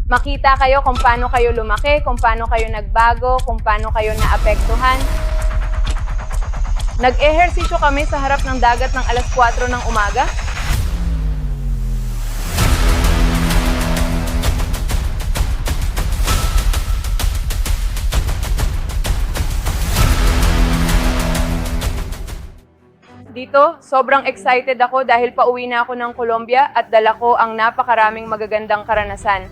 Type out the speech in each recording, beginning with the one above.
Makita kayo kung paano kayo lumaki, kung paano kayo nagbago, kung paano kayo naapektuhan. Nag-ehersisyo kami sa harap ng dagat ng alas 4 ng umaga. Dito, sobrang excited ako dahil pauwi na ako ng Colombia at dala ko ang napakaraming magagandang karanasan.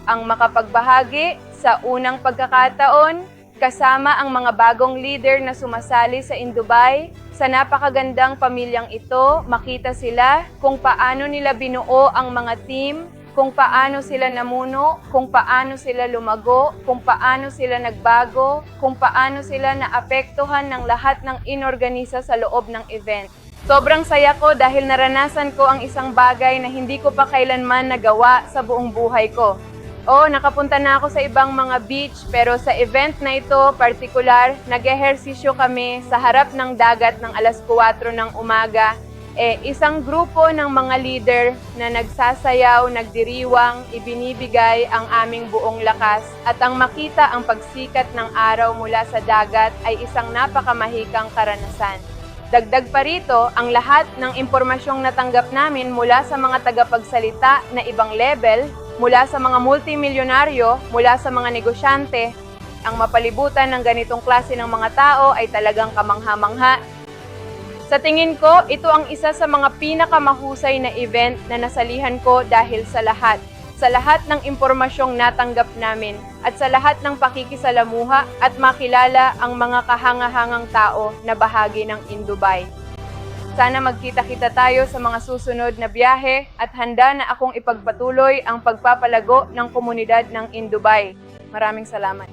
Ang makapagbahagi sa unang pagkakataon, kasama ang mga bagong leader na sumasali sa Indubay, sa napakagandang pamilyang ito, makita sila kung paano nila binuo ang mga team, kung paano sila namuno, kung paano sila lumago, kung paano sila nagbago, kung paano sila naapektuhan ng lahat ng inorganisa sa loob ng event. Sobrang saya ko dahil naranasan ko ang isang bagay na hindi ko pa kailanman nagawa sa buong buhay ko. Nakapunta na ako sa ibang mga beach, pero sa event na ito, partikular, nag-ehersisyo kami sa harap ng dagat ng alas 4 ng umaga. Isang grupo ng mga leader na nagsasayaw, nagdiriwang, ibinibigay ang aming buong lakas at ang makita ang pagsikat ng araw mula sa dagat ay isang napakamahikang karanasan. Dagdag pa rito, ang lahat ng impormasyong natanggap namin mula sa mga tagapagsalita na ibang level, mula sa mga multimilyonaryo, mula sa mga negosyante, ang mapalibutan ng ganitong klase ng mga tao ay talagang kamangha-mangha. Sa tingin ko, ito ang isa sa mga pinakamahusay na event na nasalihan ko dahil sa lahat ng impormasyong natanggap namin at sa lahat ng pakikisalamuha at makilala ang mga kahanga-hangang tao na bahagi ng Indubay. Sana magkita-kita tayo sa mga susunod na biyahe at handa na akong ipagpatuloy ang pagpapalago ng komunidad ng Indubay. Maraming salamat.